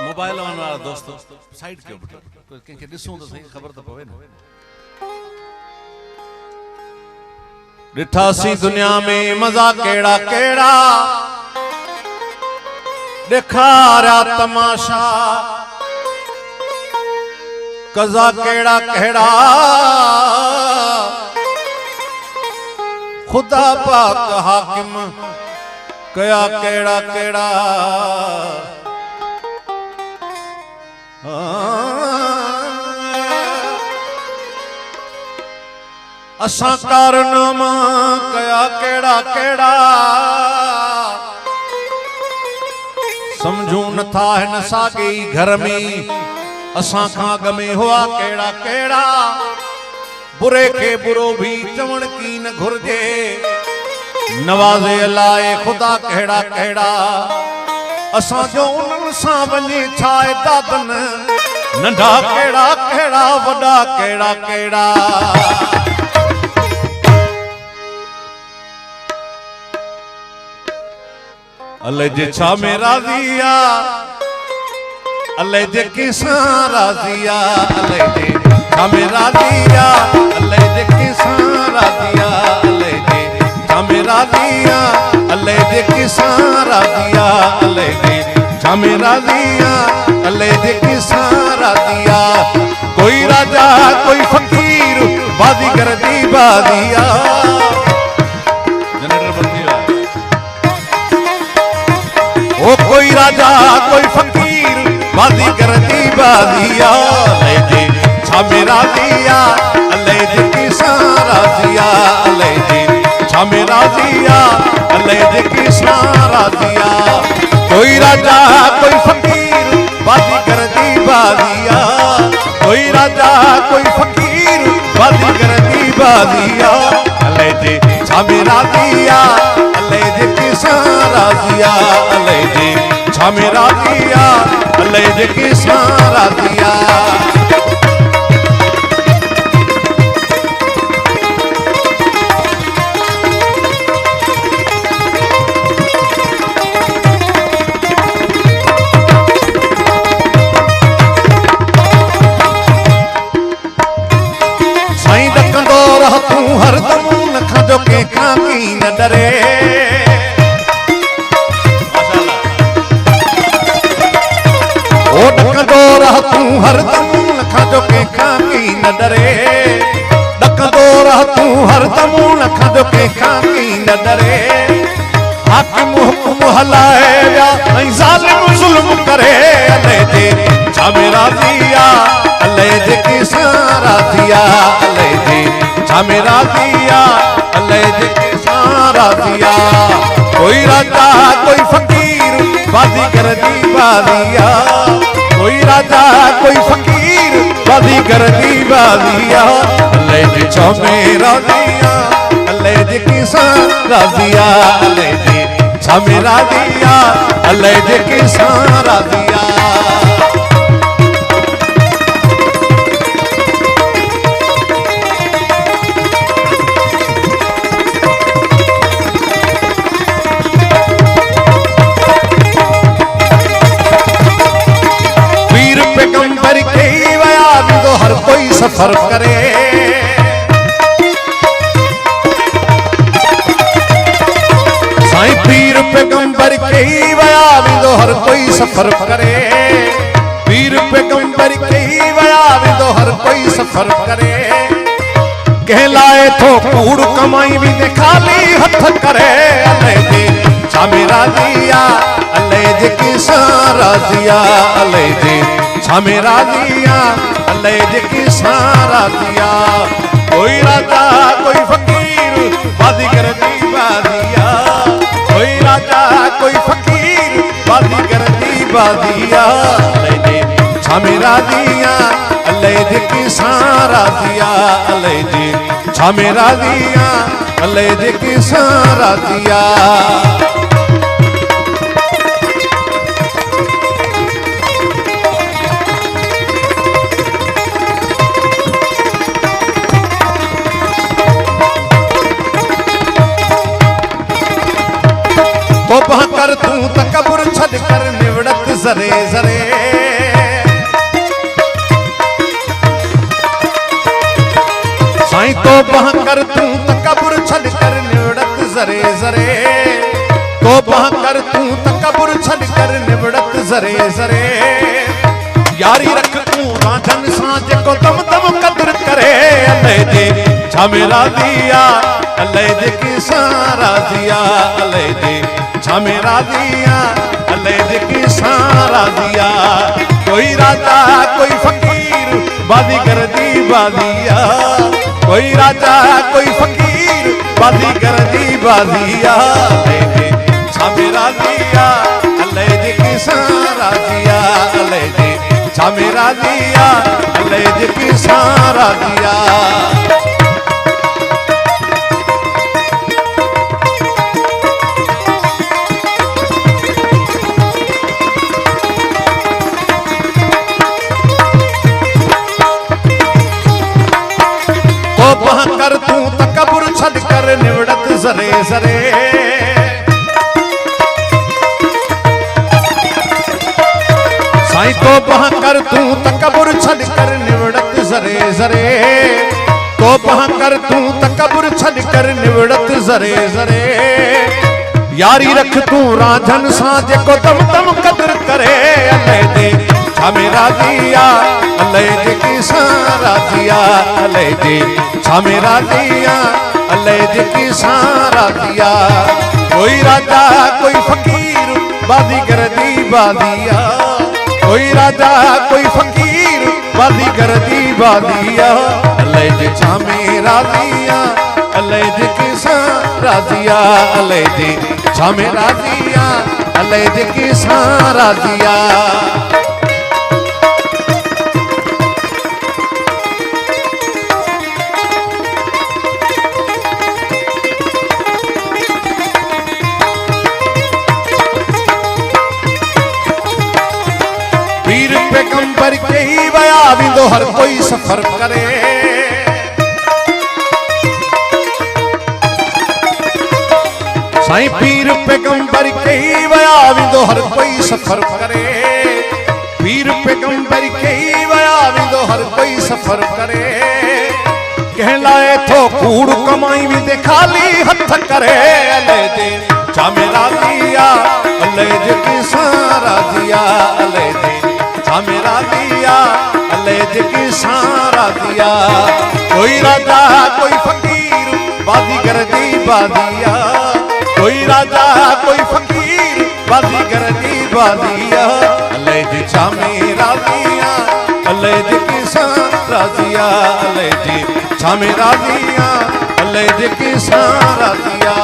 Mobile वाला दोस्तों side के ऊपर कंहिंखे ॾिसूं तो सही ख़बर तो पवे न। ॾिठासी दुनिया में मज़ा केड़ा केड़ा ॾेखारिया तमाशा कज़ा केड़ा केड़ा खुदा पाक हाकिम कया केड़ा केड़ा। असा कारनामा कया केड़ा केड़ा समझू नथा हिन साॻी घर में असा खां अॻ में हुआ केड़ा केड़ा। बुरे के बुरो भी चवण की न घुर्जे नवाज़े लाए खुदा केड़ा केड़ा। असा जो उन्हनि सां वञे छाए दादन नंढा केड़ा केड़ा वॾा केड़ा केड़ा। अल्लाह जे छा में राज़िया अल्लाह जे किसां राज़िया अल्लाह जे छा में राज़िया अल्लाह जे किसां राज़िया अल्लाह जे छा में राज़िया अल्लाह जे किसां राज़िया अल्लाह जे छा में राज़िया अल्लाह जे किसां राज़िया। कोई राजा कोई फकीर बाज़ीगर दी बाज़िया। ओ कोई राजा कोई फकीर बाज़ीगर दी बाज़िया। अल्लाह जे छा में राज़िया अल्लाह जे किसां राज़िया अल्लाह जे छा में राज़िया अल्लाह जे किसां राज़िया। कोई राजा कोई फकीर बाज़ीगर दी बाज़िया। कोई राजा कोई फकीर बाज़ीगर दी बाज़िया। अल्लाह जे छा में राज़िया अल्लाह जे किसां राज़िया अल्लाह जे छा में राज़िया अल्लाह जे किसां राज़िया। साईं ॾकंदो रह तूं हरदम न खंजो कंहिंखां की न डरे। ओ ॾकंदो रह तूं हरदम न खंजो कंहिंखां की न डरे। ॾकंदो रह तूं हरदम न खंजो कंहिंखां की न डरे। हाकिम हुकुम हलाए विया ऐं ज़ालिम ज़ुल्म करे। अल्लाह जे छा में राज़िया अल्लाह जे किसां राज़िया अल्लाह जे छा में राज़िया अल्लाह जे किसां राज़िया। कोई राजा कोई फकीर बाज़ीगर दी बाज़िया। कोई राजा कोई फकीर बाज़ीगर दी बाज़िया। अल्लाह जे छा में राज़िया अल्लाह जे किसां राज़िया अल्लाह जे छा में राज़िया अल्लाह जे किसां राज़िया। पैगंबर के वया तो हर कोई सफर करे। साईं पीर पैगंबर के वया तो हर कोई सफर करे। पीर पैगंबर के वया तो हर कोई सफर करे। कह लाए तो कूड़ कमाई भी दे खाली हथ करे। अल्लाह जे छा में राज़िया अल्लाह जे किसां राज़िया अल्लाह जे छा में राज़िया अल्लाह जे किसां राज़िया। कोई राजा कोई फकीर बाज़ीगर दी बाज़िया। कोई राजा कोई फकीर बाज़ीगर दी बाज़िया। अल्लाह जे छा में राज़िया अल्लाह जे किसां राज़िया अल्लाह जे छा में राज़िया अल्लाह जे किसां राज़िया। तू तकबर छड़ कर निवड़त जरे जरे। साईं तौबा कर तू तकबर छड़ कर निवड़त जरे जरे। तौबा कर तू तकबर छड़ कर निवड़त जरे जरे। यारी रख तू रांझन सांझ को दम दम कदर करे। अल्लाह दे झमेरा दिया अल्लाह दे की सारा दिया। अल्लाह दे झमेरा दिया अल्लाह दे की सारा दिया। कोई राजा कोई फकीर बाजीगर दी बाजिया। कोई राजा कोई फकीर बाजीगर दी बाजिया। अल्लाह दे झमेरा दिया अल्लाह दे की सारा दिया। अल्लाह दे झमेरा दिया अल्लाह दे की सारा दिया। तौबा कर तू तकबर छड़ कर निवड़त जरे जरे। साईं तौबा कर तू तकबर छड़ कर निवड़त जरे जरे। तौबा कर तू तकबर छड़ कर निवड़त जरे जरे। यारी रख तू रांझन सांझ को दम दम कदर करे। अल्लाह दे झमेरा दिया अल्लाह दे की सारा दिया। अल्लाह दे झमेरा दिया अल्लाह दे की सारा दिया। कोई राजा कोई फकीर बाजीगर दी बाजिया। कोई राजा कोई फकीर बाजीगर दी बाजिया। अल्लाह दे झमेरा दिया अल्लाह दे की सारा दिया। अल्लाह दे झमेरा दिया अल्लाह दे की सारा दिया। पीर पैगंबर के ही वया विंदो हर कोई सफर करे। साईं पीर पैगंबर के ही वया विंदो हर कोई सफर करे। पीर पैगंबर के ही वया विंदो हर कोई सफर करे। कहलाए थो कूड़ कमाई भी दे खाली हथ करे। अल्लाह दे झमेरा दिया अल्लाह दे की सारा दिया। अल्लाह दे झमेरा दिया अल्लाह दे की सारा दिया। कोई राजा कोई फकीर बाजीगर दी बाजिया। कोई राजा कोई फकीर बाजीगर दी बाजिया। अल्लाह दे झमेरा दिया अल्लाह दे की सारा दिया। अल्लाह दे झमेरा दिया अल्लाह दे की सारा दिया।